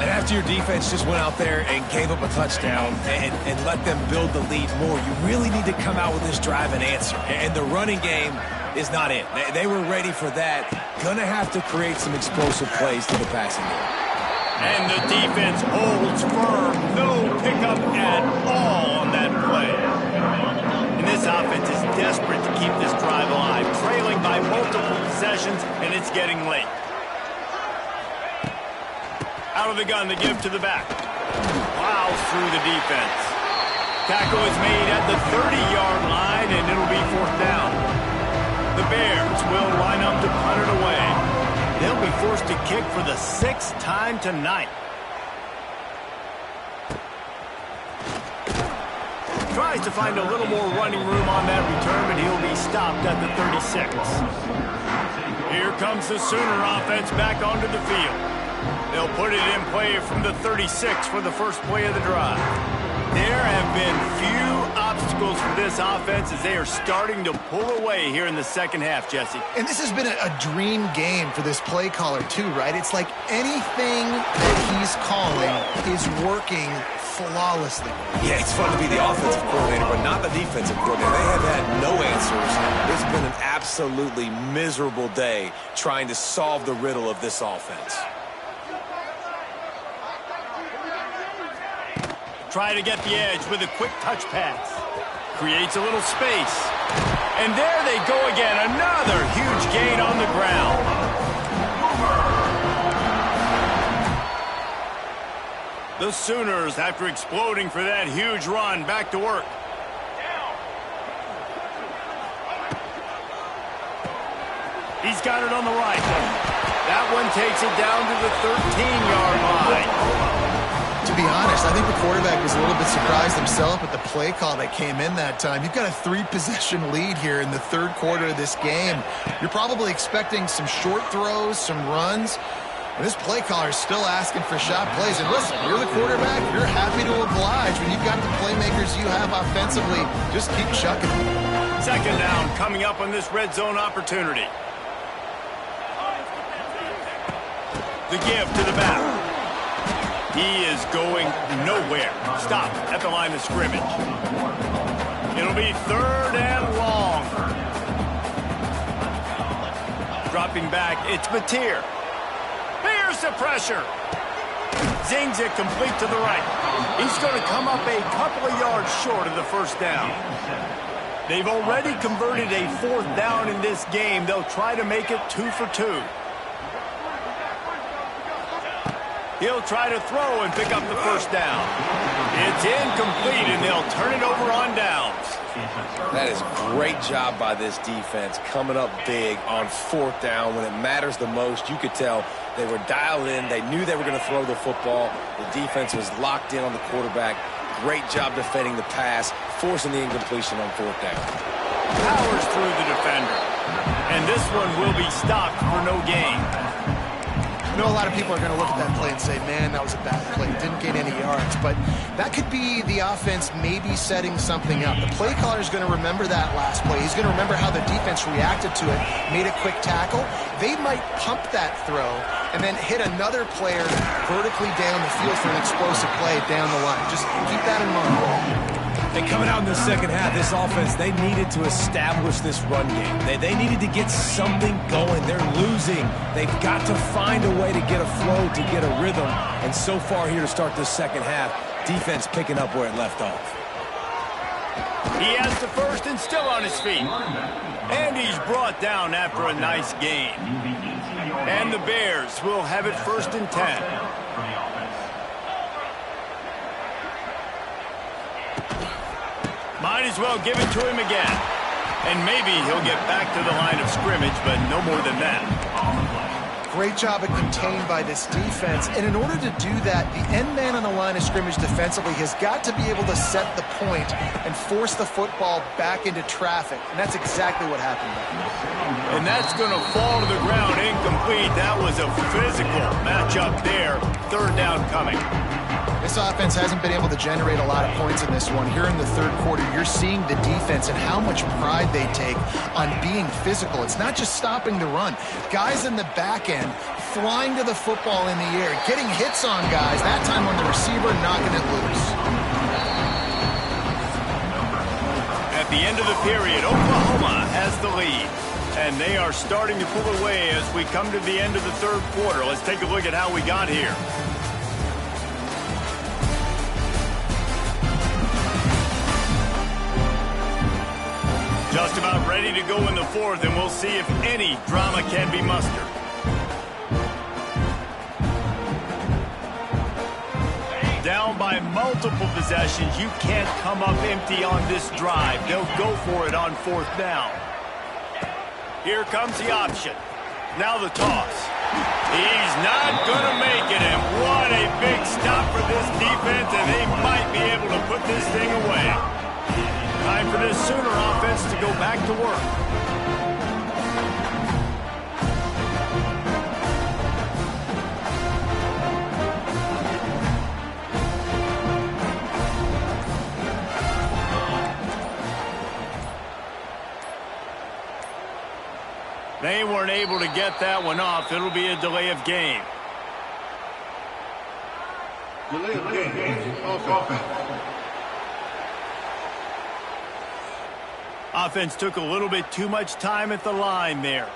And after your defense just went out there and gave up a touchdown and let them build the lead more, you really need to come out with this drive and answer. And the running game is not it. They were ready for that. Gonna have to create some explosive plays to the passing game. And the defense holds firm. No pickup at all on that play. And this offense is desperate to keep this drive alive, trailing by multiple possessions, and it's getting late. Out of the gun to give to the back. Plows through the defense. Tackle is made at the 30-yard line, and it'll be 4th down. The Bears will line up to punt it away. They'll be forced to kick for the 6th time tonight. Tries to find a little more running room on that return, but he'll be stopped at the 36. Here comes the Sooner offense back onto the field. They'll put it in play from the 36 for the first play of the drive. There have been few obstacles for this offense as they are starting to pull away here in the second half, Jesse. And this has been a dream game for this play caller, too, right? It's like anything that he's calling is working flawlessly. Yeah, it's fun to be the offensive coordinator, but not the defensive coordinator. They have had no answers. It's been an absolutely miserable day trying to solve the riddle of this offense. Try to get the edge with a quick touch pass. Creates a little space. And there they go again. Another huge gain on the ground. The Sooners, after exploding for that huge run, back to work. He's got it on the right. That one takes it down to the 13-yard line. To be honest, I think the quarterback was a little bit surprised himself with the play call that came in that time. You've got a 3-possession lead here in the third quarter of this game. You're probably expecting some short throws, some runs. And this play caller is still asking for shot plays. And listen, you're the quarterback. You're happy to oblige. When you've got the playmakers you have offensively, just keep chucking them. Second down coming up on this red zone opportunity. The give to the back. He is going nowhere. Stop at the line of scrimmage. It'll be 3rd and long. Dropping back, it's Mateer. Here's the pressure. Zings it complete to the right. He's going to come up a couple of yards short of the first down. They've already converted a 4th down in this game. They'll try to make it 2 for 2. He'll try to throw and pick up the first down. It's incomplete, and they'll turn it over on downs. That is a great job by this defense, coming up big on 4th down when it matters the most. You could tell they were dialed in. They knew they were going to throw the football. The defense was locked in on the quarterback. Great job defending the pass, forcing the incompletion on 4th down. Powers through the defender. And this one will be stopped for no gain. I know a lot of people are going to look at that play and say, man, that was a bad play. Didn't gain any yards. But that could be the offense maybe setting something up. The play caller is going to remember that last play. He's going to remember how the defense reacted to it, made a quick tackle. They might pump that throw and then hit another player vertically down the field for an explosive play down the line. Just keep that in mind. And coming out in the second half, this offense, they needed to establish this run game. They needed to get something going. They're losing. They've got to find a way to get a flow, to get a rhythm. And so far here to start this second half, defense picking up where it left off. He has the first and still on his feet. And he's brought down after a nice gain. And the Bears will have it 1st and 10. Might as well give it to him again. And maybe he'll get back to the line of scrimmage, but no more than that. Great job at contained by this defense. And in order to do that, the end man on the line of scrimmage defensively has got to be able to set the point and force the football back into traffic. And that's exactly what happened. And that's going to fall to the ground incomplete. That was a physical matchup there. 3rd down coming. This offense hasn't been able to generate a lot of points in this one. Here in the 3rd quarter, you're seeing the defense and how much pride they take on being physical. It's not just stopping the run. Guys in the back end flying to the football in the air, getting hits on guys, that time on the receiver, knocking it loose. At the end of the period, Oklahoma has the lead. And they are starting to pull away as we come to the end of the 3rd quarter. Let's take a look at how we got here. Just about ready to go in the 4th, and we'll see if any drama can be mustered. Down by multiple possessions, you can't come up empty on this drive. They'll go for it on 4th down. Here comes the option. Now the toss. He's not going to make it, and what a big stop for this defense, and they might be able to put this thing away. Time for this Sooner offense to go back to work. They weren't able to get that one off. It'll be a delay of game. Delay of game. Offense. Offense took a little bit too much time at the line there.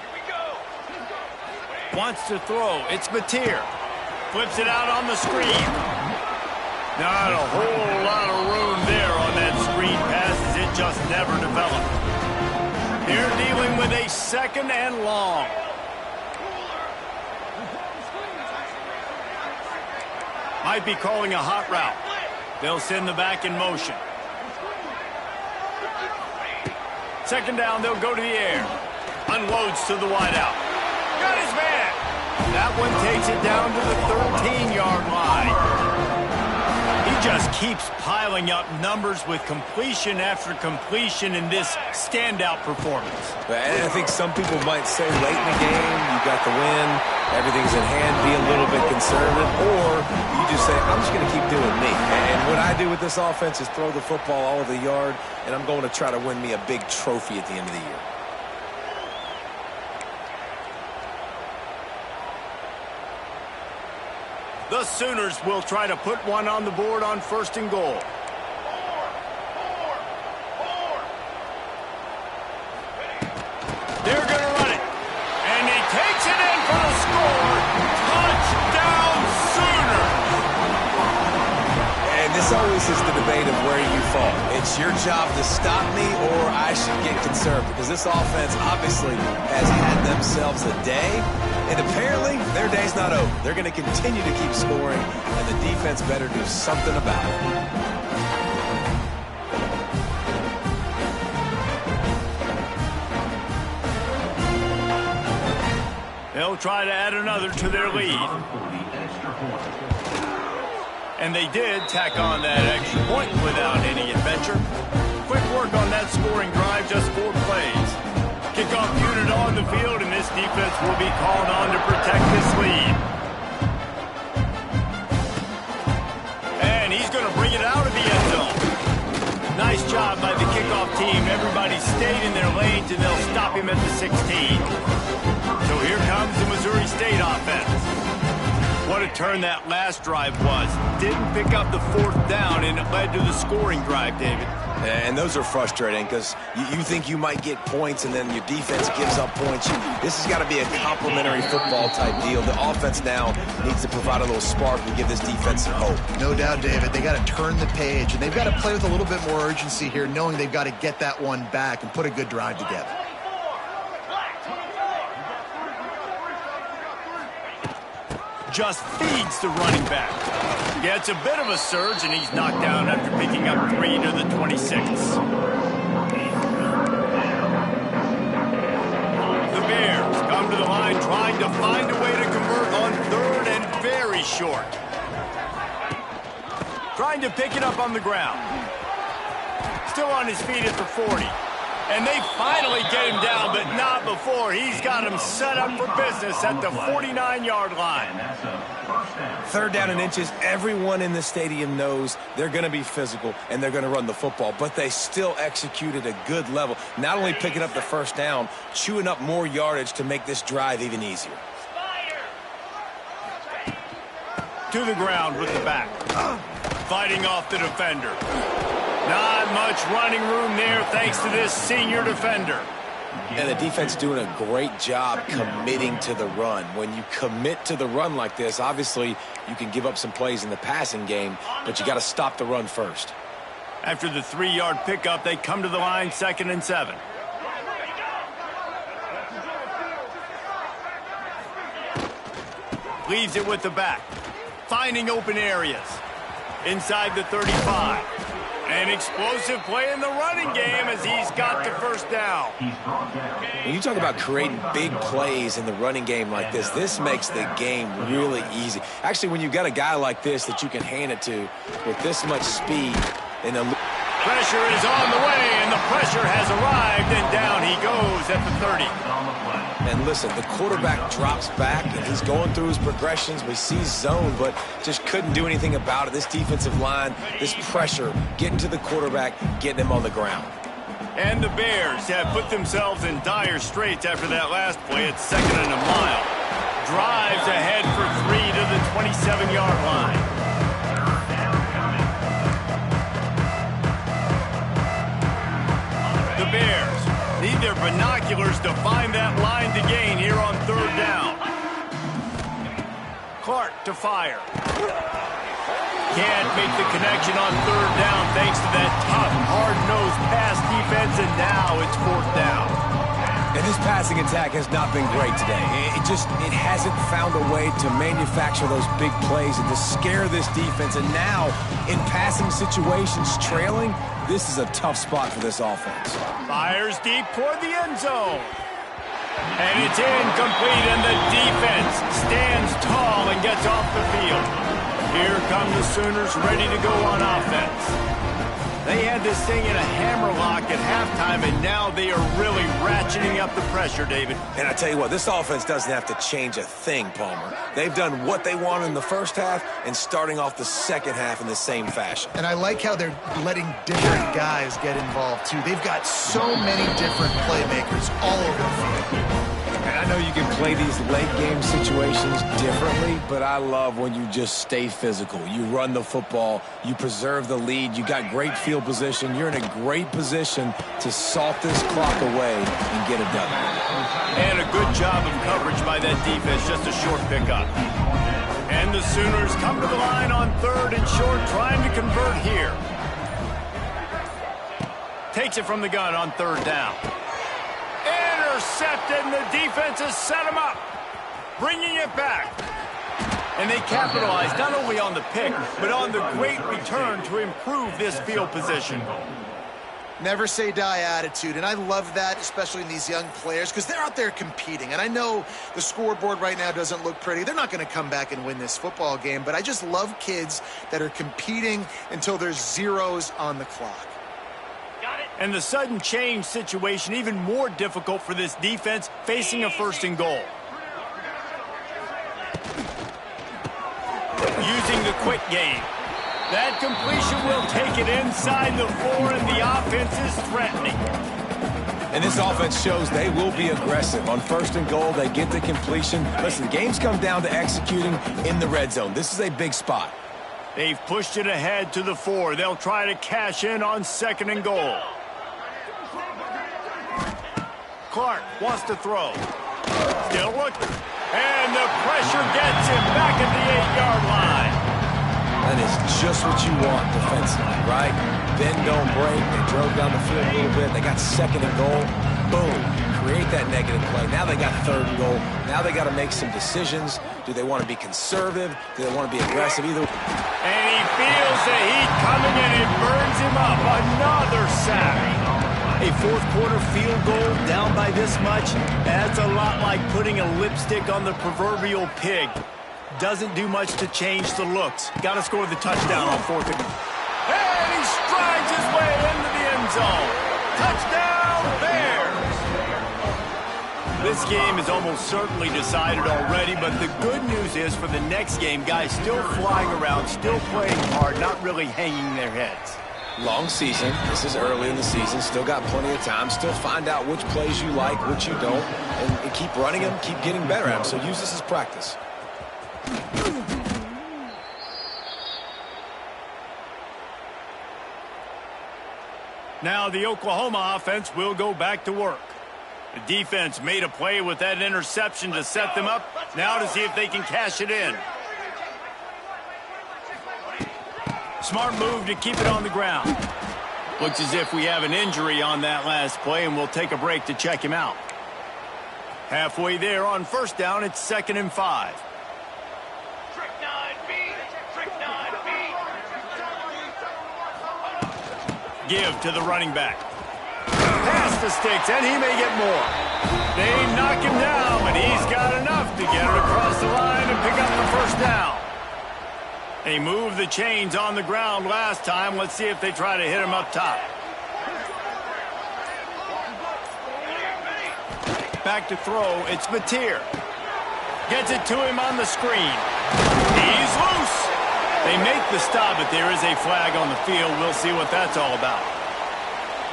Here we go. Wants to throw. It's Mateer. Flips it out on the screen. Not a whole lot of room there on that screen pass as it just never developed. They're dealing with a 2nd and long. Might be calling a hot route. They'll send the back in motion. 2nd down, they'll go to the air. Unloads to the wideout. Got his man. That one takes it down to the 13-yard line. He just keeps piling up numbers with completion after completion in this standout performance. And I think some people might say late in the game, you got the win, everything's in hand, be a little bit conservative, or you just say, I'm just going to keep doing me. And what I do with this offense is throw the football all over the yard, and I'm going to try to win me a big trophy at the end of the year. The Sooners will try to put one on the board on 1st and goal. this is the debate of where you fall. It's your job to stop me, or I should get conservative, because this offense obviously has had themselves a day, and apparently their day's not over. They're going to continue to keep scoring, and the defense better do something about it. They'll try to add another to their lead. And they did tack on that extra point without any adventure. Quick work on that scoring drive, just 4 plays. Kickoff unit on the field, and this defense will be called on to protect this lead. And he's going to bring it out of the end zone. Nice job by the kickoff team. Everybody stayed in their lanes, and they'll stop him at the 16. So here comes the Missouri State offense. What a turn that last drive was. Didn't pick up the 4th down, and it led to the scoring drive, David. And those are frustrating because you think you might get points, and then your defense gives up points. This has got to be a complementary football type deal. The offense now needs to provide a little spark and give this defense some hope. No doubt, David. They got to turn the page, and they've got to play with a little bit more urgency here, knowing they've got to get that one back and put a good drive together. Just feeds the running back. Gets a bit of a surge, and he's knocked down after picking up 3 to the 26. The Bears come to the line trying to find a way to convert on 3rd and very short. Trying to pick it up on the ground. Still on his feet at the 40. And they finally get him down, but not before. He's got him set up for business at the 49-yard line. 3rd down and inches. Everyone in the stadium knows they're going to be physical and they're going to run the football, but they still executed a good level. Not only picking up the 1st down, chewing up more yardage to make this drive even easier. To the ground with the back. Fighting off the defender. Not much running room there thanks to this senior defender. And the defense doing a great job committing to the run. When you commit to the run like this, obviously you can give up some plays in the passing game, but you got to stop the run first. After the 3-yard pickup, they come to the line 2nd and 7. Leaves it with the back. Finding open areas. Inside the 35. An explosive play in the running game as he's got the 1st down. When you talk about creating big plays in the running game like this makes the game really easy. Actually, when you've got a guy like this that you can hand it to with this much speed and a pressure is on the way, and the pressure has arrived, and down he goes at the 30. And listen, the quarterback drops back, and he's going through his progressions. We see zone, but just couldn't do anything about it. This defensive line, this pressure, getting to the quarterback, getting him on the ground. And the Bears have put themselves in dire straits after that last play at 2nd and a mile. Drives ahead for 3 to the 27-yard line. The Bears need their binoculars to find that line to gain here on 3rd down. Clark to fire. Can't make the connection on 3rd down thanks to that tough, hard-nosed pass defense, and now it's 4th down. And this passing attack has not been great today. It hasn't found a way to manufacture those big plays and to scare this defense. And now, in passing situations, trailing, this is a tough spot for this offense. Fires deep toward the end zone. And it's incomplete, and the defense stands tall and gets off the field. Here come the Sooners ready to go on offense. They had this thing in a hammerlock at halftime, and now they are really ratcheting up the pressure, David. And I tell you what, this offense doesn't have to change a thing, Palmer. They've done what they wanted in the 1st half and starting off the 2nd half in the same fashion. And I like how they're letting different guys get involved, too. They've got so many different playmakers all over the field. And I know you can play these late game situations differently, but I love when you just stay physical. You run the football, you preserve the lead, you got great field position, you're in a great position to salt this clock away and get it done. And a good job of coverage by that defense, just a short pickup. And And the Sooners come to the line on 3rd and short, trying to convert here. Takes it from the gun on 3rd down. Intercepted, and the defense has set him up. Bringing it back. And they capitalize not only on the pick, but on the great return to improve this field position. Never say die attitude, and I love that, especially in these young players, because they're out there competing. And I know the scoreboard right now doesn't look pretty. They're not going to come back and win this football game, but I just love kids that are competing until there's zeros on the clock. And the sudden change situation even more difficult for this defense facing a 1st and goal. Using the quick game. That completion will take it inside the 4, and the offense is threatening. And this offense shows they will be aggressive. On 1st and goal, they get the completion. Listen, games come down to executing in the red zone. This is a big spot. They've pushed it ahead to the 4. They'll try to cash in on 2nd and goal. Clark wants to throw. Still looking. And the pressure gets him back at the 8-yard line. That is just what you want defensively, right? Bend, don't break. They drove down the field a little bit. They got 2nd and goal. Boom. Create that negative play. Now they got 3rd and goal. Now they got to make some decisions. Do they want to be conservative? Do they want to be aggressive? Either. And he feels the heat coming, and it burns him up. Another sack. A 4th quarter field goal down by this much, that's a lot like putting a lipstick on the proverbial pig. Doesn't do much to change the looks. Got to score the touchdown on 4th and... And he strides his way into the end zone. Touchdown, Bears! This game is almost certainly decided already, but the good news is for the next game, guys still flying around, still playing hard, not really hanging their heads. Long season. This is early in the season. Still got plenty of time. Still find out which plays you like, which you don't, and keep running them, keep getting better at them. So use this as practice. Now the Oklahoma offense will go back to work. The defense made a play with that interception to set them up. Now to see if they can cash it in. Smart move to keep it on the ground. Looks as if we have an injury on that last play, and we'll take a break to check him out. Halfway there on 1st down, it's 2nd and 5. Give to the running back. Pass the sticks, and he may get more. They knock him down, and he's got enough to get it across the line and pick up the 1st down. They moved the chains on the ground last time. Let's see if they try to hit him up top. Back to throw. It's Mateer. Gets it to him on the screen. He's loose. They make the stop, but there is a flag on the field. We'll see what that's all about.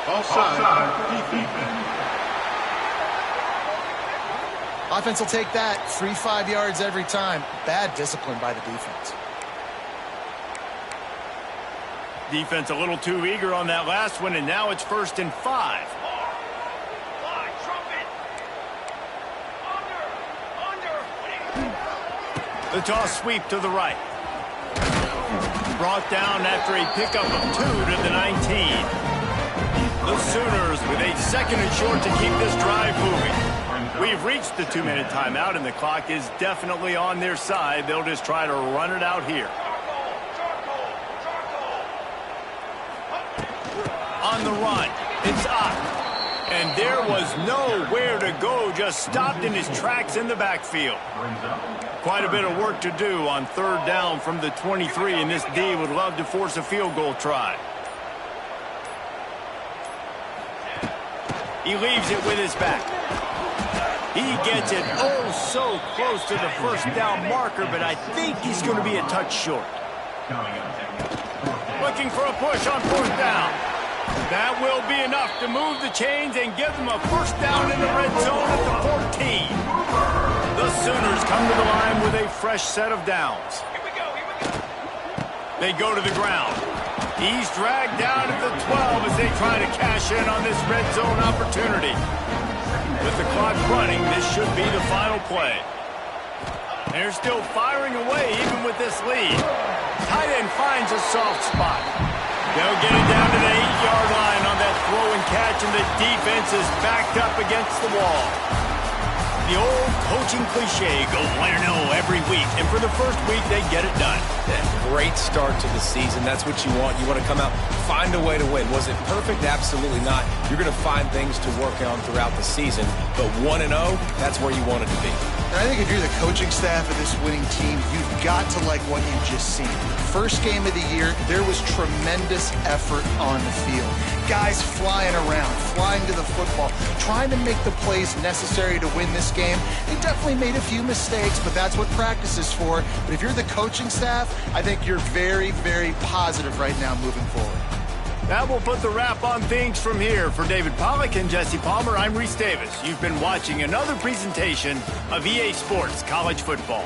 Offside. Offense will take that. 3-5 yards every time. Bad discipline by the defense. Defense a little too eager on that last one, and now it's 1st and 5. The toss sweep to the right. Brought down after a pickup of 2 to the 19. The Sooners with a 2nd and short to keep this drive moving. We've reached the 2-minute timeout, and the clock is definitely on their side. They'll just try to run it out here. On the run, it's up. And there was nowhere to go, just stopped in his tracks in the backfield. Quite a bit of work to do on 3rd down from the 23, and this D would love to force a field goal try. He leaves it with his back. He gets it oh so close to the 1st down marker, but I think he's going to be a touch short. Looking for a push on 4th down. That will be enough to move the chains and give them a 1st down in the red zone at the 14. The Sooners come to the line with a fresh set of downs. They go to the ground. He's dragged down at the 12 as they try to cash in on this red zone opportunity. With the clock running, this should be the final play. They're still firing away even with this lead. Tight end finds a soft spot. They'll get it down to the 8-yard line on that throw and catch, and the defense is backed up against the wall. The old coaching cliche, go 1-0 every week, and for the first week, they get it done. Great start to the season. That's what you want. You want to come out, find a way to win. Was it perfect? Absolutely not. You're going to find things to work on throughout the season, but 1-0, that's where you want it to be. And I think if you're the coaching staff of this winning team, you've got to like what you've just seen. First game of the year, there was tremendous effort on the field. Guys flying around, flying to the football, trying to make the plays necessary to win this game. They definitely made a few mistakes, but that's what practice is for. But if you're the coaching staff, I think you're very, very positive right now moving forward. That will put the wrap on things from here. For David Pollack and Jesse Palmer, I'm Reese Davis. You've been watching another presentation of EA Sports College Football.